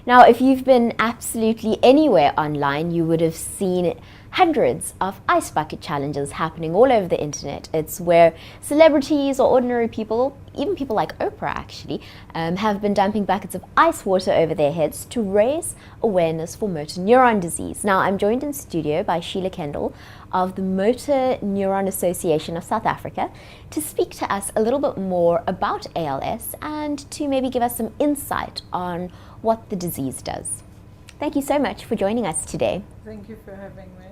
Now, if you've been absolutely anywhere online, you would have seen hundreds of ice bucket challenges happening all over the internet. It's where celebrities or ordinary people, even people like Oprah actually, have been dumping buckets of ice water over their heads to raise awareness for motor neuron disease. Now, I'm joined in studio by Sheila Kendall of the Motor Neuron Association of South Africa to speak to us a little bit more about ALS and to maybe give us some insight on what the disease does. Thank you so much for joining us today. Thank you for having me.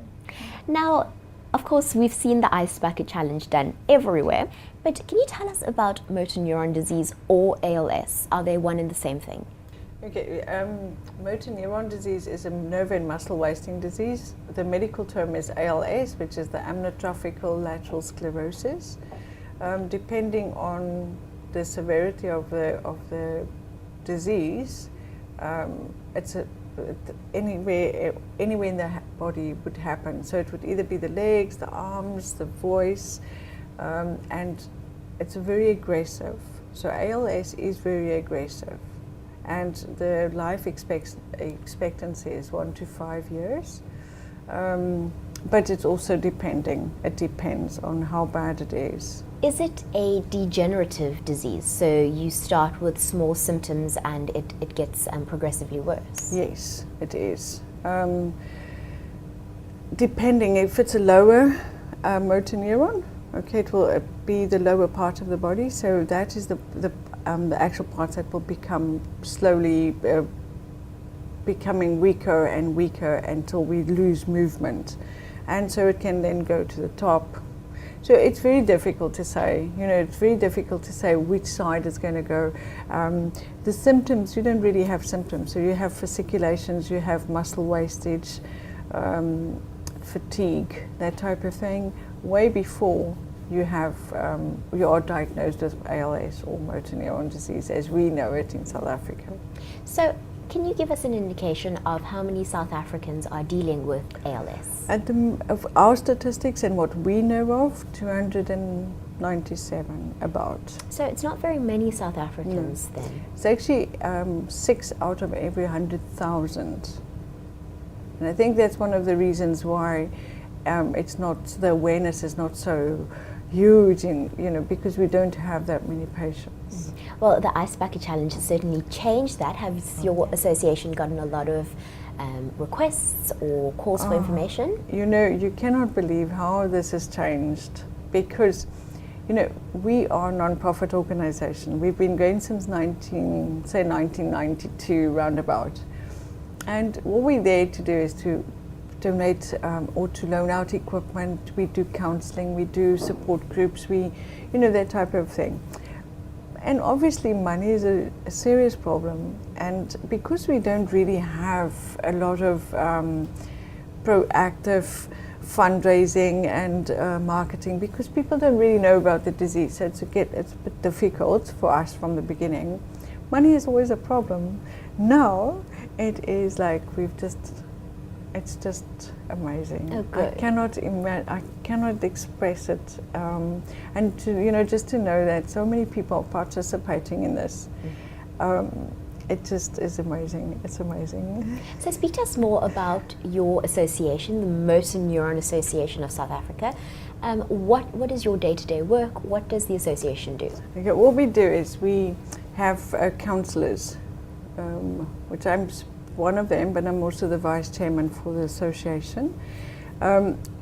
Now, of course, we've seen the Ice Bucket Challenge done everywhere, but can you tell us about motor neuron disease or ALS? Are they one and the same thing? Okay, motor neuron disease is a nerve and muscle wasting disease. The medical term is ALS, which is the amyotrophical lateral sclerosis. Depending on the severity of the disease, it's anywhere in the body would happen. So it would either be the legs, the arms, the voice, and it's very aggressive. So ALS is very aggressive, and the life expectancy is 1 to 5 years. But it's also it depends on how bad it is. Is it a degenerative disease? So you start with small symptoms and it gets progressively worse? Yes, it is. Depending if it's a lower motor neuron, okay, it will be the lower part of the body. So that is the actual parts that will become slowly becoming weaker and weaker until we lose movement. And so it can then go to the top. So it's very difficult to say, it's very difficult to say which side is going to go. The symptoms, you don't really have symptoms. So you have fasciculations, you have muscle wastage, fatigue, that type of thing, way before you are diagnosed with ALS or motor neuron disease as we know it in South Africa. So can you give us an indication of how many South Africans are dealing with ALS? Of our statistics and what we know of, 297 about. So it's not very many South Africans then? It's actually 6 out of every 100,000. And I think that's one of the reasons why the awareness is not so huge because we don't have that many patients. Well, the Ice Bucket Challenge has certainly changed that. Has your association gotten a lot of requests or calls for information? You cannot believe how this has changed because, we are a non-profit organization. We've been going since 1992 roundabout. And what we're there to do is to donate or to loan out equipment. We do counseling, we do support groups, that type of thing. And obviously money is a serious problem, and because we don't really have a lot of proactive fundraising and marketing, because people don't really know about the disease, so it's a bit difficult for us from the beginning. Money is always a problem. Now it is like it's just amazing. Oh, good. I cannot express it, and just to know that so many people are participating in this, it just is amazing. It's amazing. So speak to us more about your association, the Motor Neuron Association of South Africa. What is your day-to-day work? What does the association do? Okay, what we do is we have counsellors, which I'm one of them, but I'm also the vice chairman for the association.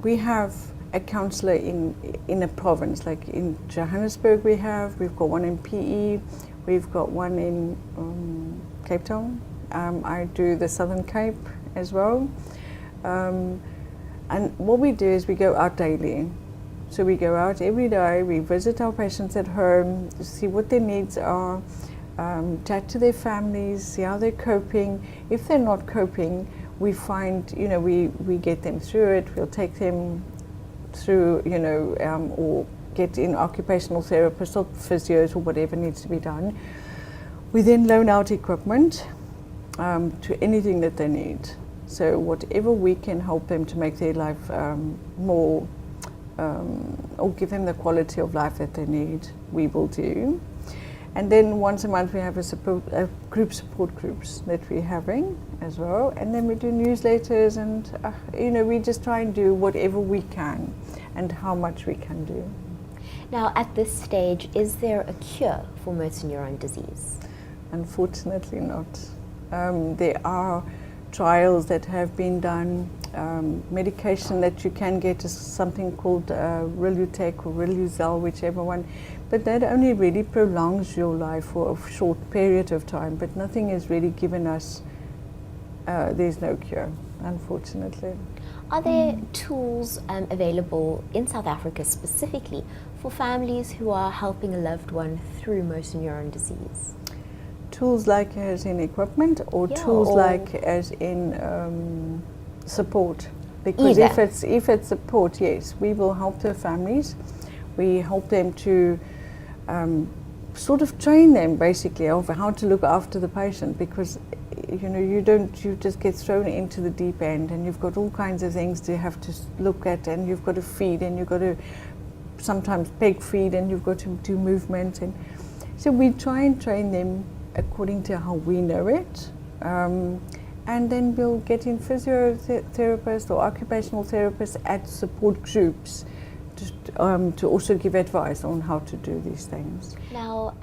We have a counsellor in a province, like in Johannesburg we've got one in PE, we've got one in Cape Town. I do the Southern Cape as well. And what we do is we go out daily. So we go out every day, we visit our patients at home to see what their needs are, chat to their families, see how they're coping. If they're not coping, we find, we get them through it. We'll take them through, or get in occupational therapists or physios or whatever needs to be done. We then loan out equipment to anything that they need. So whatever we can help them to make their life more, or give them the quality of life that they need, we will do. And then once a month we have group support groups that we're having as well. And then we do newsletters, and we just try and do whatever we can and how much we can do. Now, at this stage, is there a cure for motor neuron disease? Unfortunately not. There are trials that have been done. Medication that you can get is something called Rilutec or Riluzole, whichever one. But that only really prolongs your life for a short period of time. But nothing is really given us, there's no cure, unfortunately. Are there tools available in South Africa specifically for families who are helping a loved one through motor neuron disease? Tools like as in equipment, or tools like as in support? Because if it's support, yes, we will help the families. We help them to sort of train them basically of how to look after the patient, because you just get thrown into the deep end, and you've got all kinds of things to have to look at, and you've got to feed, and you've got to sometimes peg feed, and you've got to do movement. And so we try and train them according to how we know it. And then we'll get in physiotherapists or occupational therapists at support groups to also give advice on how to do these things. Now,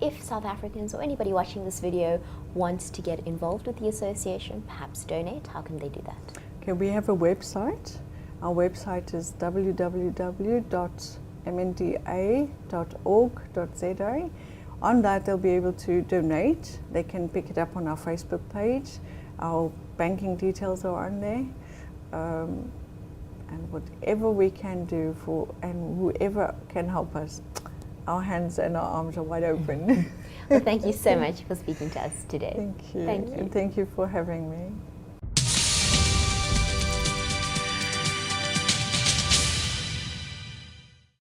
if South Africans or anybody watching this video wants to get involved with the association, perhaps donate, how can they do that? Okay, we have a website. Our website is www.mnda.org.za. On that, they'll be able to donate. They can pick it up on our Facebook page. Our banking details are on there. And whatever we can do and whoever can help us, our hands and our arms are wide open. Well, thank you so much for speaking to us today. Thank you. Thank you. And thank you for having me.